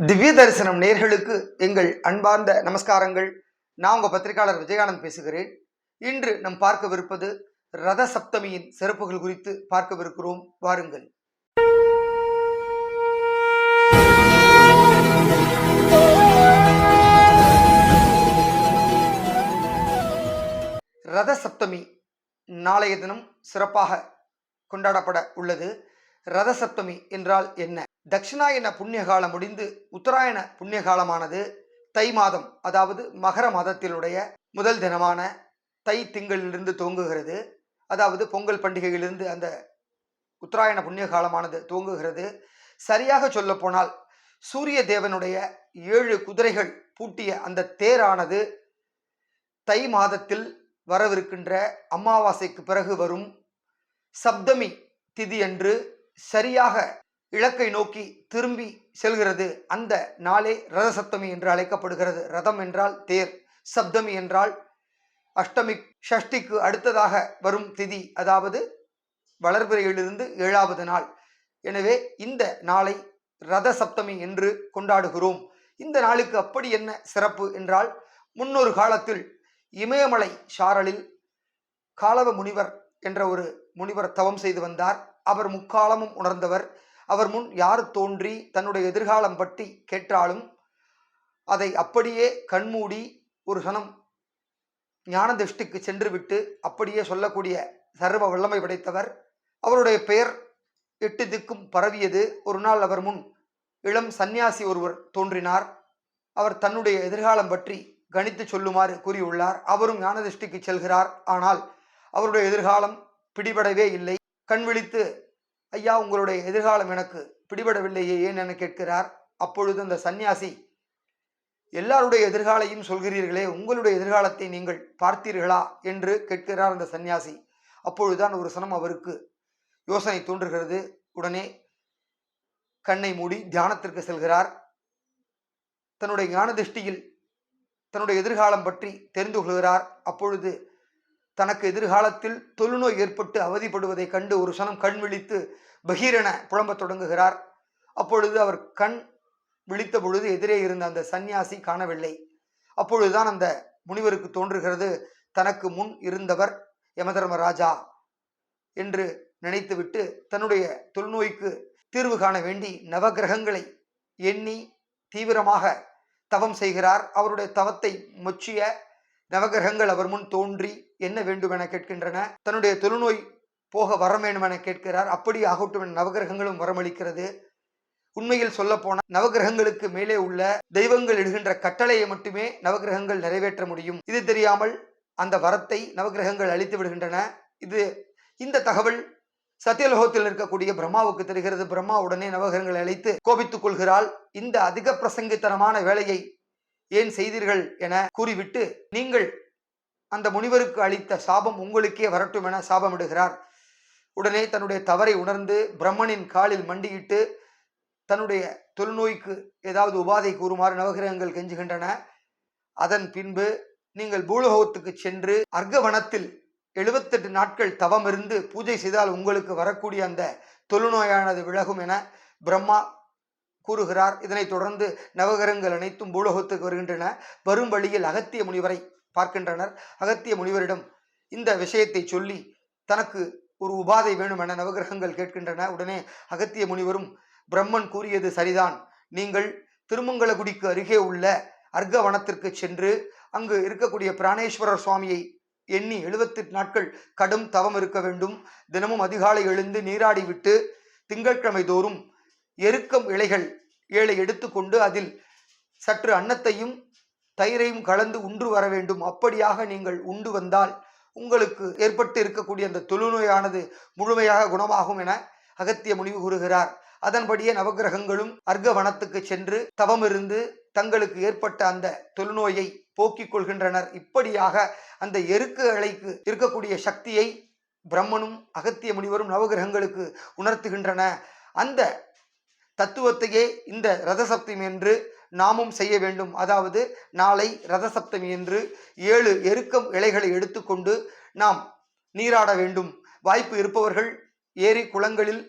திவ்ய தரிசனம் நேர்களுக்கு எங்கள் அன்பார்ந்த நமஸ்காரங்கள். நான் உங்க பத்திரிகையாளர் விஜயானந்த் பேசுகிறேன். இன்று நம் பார்க்கவிருப்பது ரத சப்தமியின் சிறப்புகள் குறித்து பார்க்கவிருக்கிறோம். வாருங்கள். ரத சப்தமி நாளைய தினம் சிறப்பாக கொண்டாடப்பட உள்ளது. ரத சப்தமி என்றால் என்ன? தட்சிணாயன புண்ணிய காலம் முடிந்து உத்தராயண புண்ணிய காலமானது தை மாதம், அதாவது மகர மாதத்தினுடைய முதல் தினமான தை திங்களிலிருந்து துவங்குகிறது. அதாவது பொங்கல் பண்டிகையிலிருந்து அந்த உத்தராயண புண்ணிய காலமானது துவங்குகிறது. சரியாக சொல்ல போனால் சூரிய தேவனுடைய 7 குதிரைகள் பூட்டிய அந்த தேரானது தை மாதத்தில் வரவிருக்கின்ற அமாவாசைக்கு பிறகு வரும் சப்தமி திதி அன்று சரியாக இலக்கை நோக்கி திரும்பி செல்கிறது. அந்த நாளே ரத சப்தமி என்று அழைக்கப்படுகிறது. ரதம் என்றால் தேர், சப்தமி என்றால் அஷ்டமி, ஷஷ்டிக்கு அடுத்ததாக வரும் திதி, அதாவது வளர்பிறையிலிருந்து 7வது நாள். எனவே இந்த நாளை ரத சப்தமி என்று கொண்டாடுகிறோம். இந்த நாளுக்கு அப்படி என்ன சிறப்பு என்றால், முன்னொரு காலத்தில் இமயமலை சாரலில் காலவ முனிவர் என்ற ஒரு முனிவர் தவம் செய்து வந்தார். அவர் முக்காலமும் உணர்ந்தவர். அவர் முன் யார் தோன்றி தன்னுடைய எதிர்காலம் பற்றி கேட்டாலும் அதை அப்படியே கண்மூடி ஒரு சனம் ஞான திருஷ்டிக்கு சென்று விட்டு அப்படியே சொல்லக்கூடிய சர்வ வல்லமை படைத்தவர். அவருடைய பெயர் 8 திக்கும் பரவியது. ஒரு நாள் அவர் முன் இளம் சந்நியாசி ஒருவர் தோன்றினார். அவர் தன்னுடைய எதிர்காலம் பற்றி கணித்து சொல்லுமாறு கூறியுள்ளார். அவரும் ஞான திருஷ்டிக்கு செல்கிறார். ஆனால் அவருடைய எதிர்காலம் பிடிபடவே இல்லை. கண் விழித்து, ஐயா, உங்களுடைய எதிர்காலம் எனக்கு பிடிபடவில்லையே, ஏன் என கேட்கிறார். அப்பொழுது அந்த சந்நியாசி, எல்லாருடைய எதிர்காலையும் சொல்கிறீர்களே, உங்களுடைய எதிர்காலத்தை நீங்கள் பார்த்தீர்களா என்று கேட்கிறார் அந்த சந்நியாசி. அப்பொழுதுதான் ஒரு சனம் அவருக்கு யோசனை தோன்றுகிறது. உடனே கண்ணை மூடி தியானத்திற்கு செல்கிறார். தன்னுடைய ஞான திருஷ்டியில் தன்னுடைய எதிர்காலம் பற்றி தெரிந்து கொள்கிறார். அப்பொழுது தனக்கு எதிர்காலத்தில் தொழுநோய் ஏற்பட்டு அவதிப்படுவதை கண்டு ஒரு சனம் கண் விழித்து பகீரென புலம்பத் தொடங்குகிறார். அப்பொழுது அவர் கண் விழித்த பொழுது எதிரே இருந்த அந்த சந்நியாசி காணவில்லை. அப்பொழுதுதான் அந்த முனிவருக்கு தோன்றுகிறது, தனக்கு முன் இருந்தவர் யமதர்மராஜா என்று நினைத்துவிட்டு தன்னுடைய தொழுநோய்க்கு தீர்வு காண வேண்டி நவகிரகங்களை எண்ணி தீவிரமாக தவம் செய்கிறார். அவருடைய தவத்தை மொச்சிய நவகிரகங்கள் அவர் முன் தோன்றி என்ன வேண்டும் என கேட்கின்றன. தன்னுடைய தொழுநோய் போக வரம் வேண்டும் என கேட்கிறார். அப்படி ஆகட்டும் என நவகிரகங்களும் வரமளிக்கிறது. உண்மையில் சொல்ல போன நவகிரகங்களுக்கு மேலே உள்ள தெய்வங்கள் இடுகின்ற கட்டளையை மட்டுமே நவகிரகங்கள் நிறைவேற்ற முடியும். இது தெரியாமல் அந்த வரத்தை நவகிரகங்கள் அளித்து விடுகின்றன. இந்த தகவல் சத்தியலோகத்தில் இருக்கக்கூடிய பிரம்மாவுக்கு தெரிகிறது. பிரம்மா உடனே நவகிரகங்களை அழைத்து கோபித்துக் கொள்கிறாள். இந்த அதிக பிரசங்கித்தனமான வேலையை ஏன் செய்தீர்கள் என கூறிவிட்டு, நீங்கள் அந்த முனிவருக்கு அளித்த சாபம் உங்களுக்கே வரட்டும் என சாபமிடுகிறார். உடனே தன்னுடைய தவறை உணர்ந்து பிரம்மனின் காலில் மண்டியிட்டு தன்னுடைய தொழுநோய்க்கு ஏதாவது உபாதை கூறுமாறு நவகிரகங்கள் கெஞ்சுகின்றன. அதன் பின்பு நீங்கள் பூலோகத்துக்கு சென்று அர்க்கவனத்தில் 78 நாட்கள் தவம் இருந்து பூஜை செய்தால் உங்களுக்கு வரக்கூடிய அந்த தொழுநோயானது விலகும் என பிரம்மா கூறுகிறார். இதனைத் தொடர்ந்து நவகிரகங்கள் அனைத்தும் பூலோகத்துக்கு வருகின்றன. வரும் வழியில் அகத்திய முனிவரை பார்க்கின்றனர். அகத்திய முனிவரிடம் இந்த விஷயத்தை சொல்லி தனக்கு ஒரு உபாதை வேணும் என நவகிரகங்கள் கேட்கின்றன. உடனே அகத்திய முனிவரும், பிரம்மன் கூறியது சரிதான், நீங்கள் திருமங்கலகுடிக்கு அருகே உள்ள அர்க்கவனத்திற்கு சென்று அங்கு இருக்கக்கூடிய பிராணேஸ்வரர் சுவாமியை எண்ணி 78 நாட்கள் கடும் தவம் இருக்க வேண்டும். தினமும் அதிகாலை எழுந்து நீராடி விட்டு திங்கட்கிழமை தோறும் எருக்கம் இலைகள் 7 எடுத்துக்கொண்டு அதில் சற்று அன்னத்தையும் தயிரையும் கலந்து உண்டு வர வேண்டும். அப்படியாக நீங்கள் உண்டு வந்தால் உங்களுக்கு ஏற்பட்டு இருக்கக்கூடிய அந்த தொழுநோயானது முழுமையாக குணமாகும் என அகத்திய முனிவு கூறுகிறார். அதன்படியே நவகிரகங்களும் அர்க்கவனத்துக்கு சென்று தவம் இருந்து தங்களுக்கு ஏற்பட்ட அந்த தொழுநோயை போக்கிக் கொள்கின்றனர். இப்படியாக அந்த எருக்கு இலைக்கு இருக்கக்கூடிய சக்தியை பிரம்மனும் அகத்திய முனிவரும் நவகிரகங்களுக்கு உணர்த்துகின்றன. அந்த தத்துவத்தையே இந்த ரதசப்தமி என்று நாமும் செய்ய வேண்டும். அதாவது நாளை ரதசப்தமி என்று 7 எருக்கம் இலைகளை எடுத்துக்கொண்டு நாம் நீராட வேண்டும். வாய்ப்பு இருப்பவர்கள் ஏரி குளங்களில்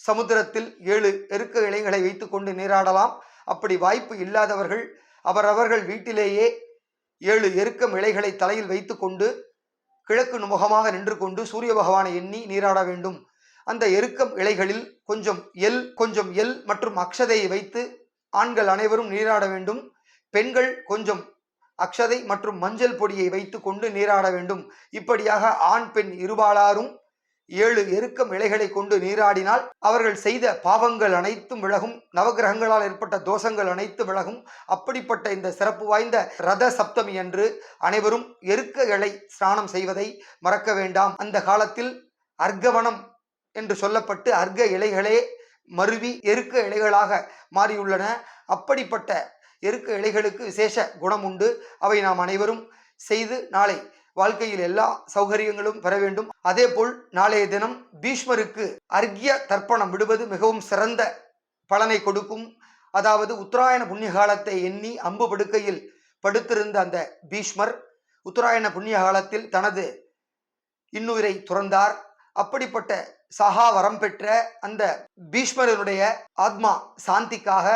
சமுத்திரத்தில் 7 எருக்க இலைகளை வைத்துக்கொண்டு நீராடலாம். அப்படி வாய்ப்பு இல்லாதவர்கள் அவரவர்கள் வீட்டிலேயே 7 எருக்கம் இலைகளை தலையில் வைத்துக்கொண்டு கிழக்கு முகமாக நின்று கொண்டு சூரிய பகவானை எண்ணி நீராட வேண்டும். அந்த எருக்கம் இலைகளில் கொஞ்சம் எல் மற்றும் அக்ஷதையை வைத்து ஆண்கள் அனைவரும் நீராட வேண்டும். பெண்கள் கொஞ்சம் அக்ஷதை மற்றும் மஞ்சள் பொடியை வைத்து கொண்டு நீராட வேண்டும். இப்படியாக ஆண் பெண் இருபாலாரும் 7 எருக்கம் இலைகளை கொண்டு நீராடினால் அவர்கள் செய்த பாவங்கள் அனைத்தும் விலகும், நவகிரகங்களால் ஏற்பட்ட தோஷங்கள் அனைத்தும் விலகும். அப்படிப்பட்ட இந்த சிறப்பு வாய்ந்த ரத சப்தமி அன்று அனைவரும் எருக்க இலை ஸ்நானம் செய்வதை மறக்க வேண்டாம். அந்த காலத்தில் அர்க்கவனம் என்று சொல்லப்பட்டு அர்க்க இலைகளே மருவி எருக்க இலைகளாக மாறியுள்ளன. அப்படிப்பட்ட எருக்க இலைகளுக்கு விசேஷ குணம் உண்டு. அவை நாம் அனைவரும் செய்து நாளை வாழ்க்கையில் எல்லா சௌகரியங்களும் பெற வேண்டும். அதேபோல் நாளைய தினம் பீஷ்மருக்கு அர்க்ய தர்ப்பணம் விடுவது மிகவும் சிறந்த பலனை கொடுக்கும். அதாவது உத்தராயண புண்ணிய காலத்தை எண்ணி அம்பு படுக்கையில் படுத்திருந்த அந்த பீஷ்மர் உத்தராயண புண்ணிய காலத்தில் தனது இன்னுயிரை துறந்தார். அப்படிப்பட்ட சகா வரம் பெற்ற அந்த பீஷ்மரனுடைய ஆத்மா சாந்திக்காக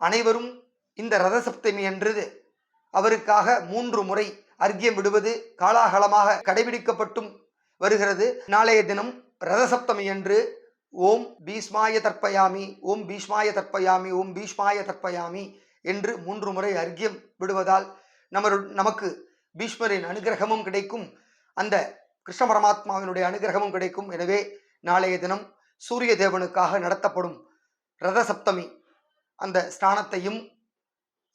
அனைவரும் இந்த ரதசப்தமி அன்று அவருக்காக 3 முறை அர்க்கியம் விடுவது காலாகாலமாக கடைபிடிக்கப்பட்டும் வருகிறது. நாளைய தினம் ரதசப்தமி அன்று ஓம் பீஷ்மாய தர்ப்பயாமி, ஓம் பீஷ்மாய தர்ப்பயாமி, ஓம் பீஷ்மாய தர்ப்பயாமி என்று 3 முறை அர்க்கியம் விடுவதால் நமக்கு பீஷ்மரின் அனுகிரகமும் கிடைக்கும், அந்த கிருஷ்ண பரமாத்மாவினுடைய அனுகிரகமும் கிடைக்கும். எனவே நாளைய தினம் சூரிய தேவனுக்காக நடத்தப்படும் ரதசப்தமி அந்த ஸ்நானத்தையும்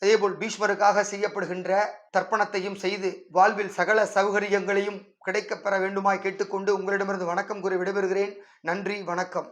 அதேபோல் பீஷ்மருக்காக செய்யப்படுகின்ற தர்ப்பணத்தையும் செய்து வாழ்வில் சகல சௌகரியங்களையும் கிடைக்கப்பெற வேண்டுமாய் கேட்டுக்கொண்டு உங்களிடமிருந்து வணக்கம் கூறி விடைபெறுகிறேன். நன்றி, வணக்கம்.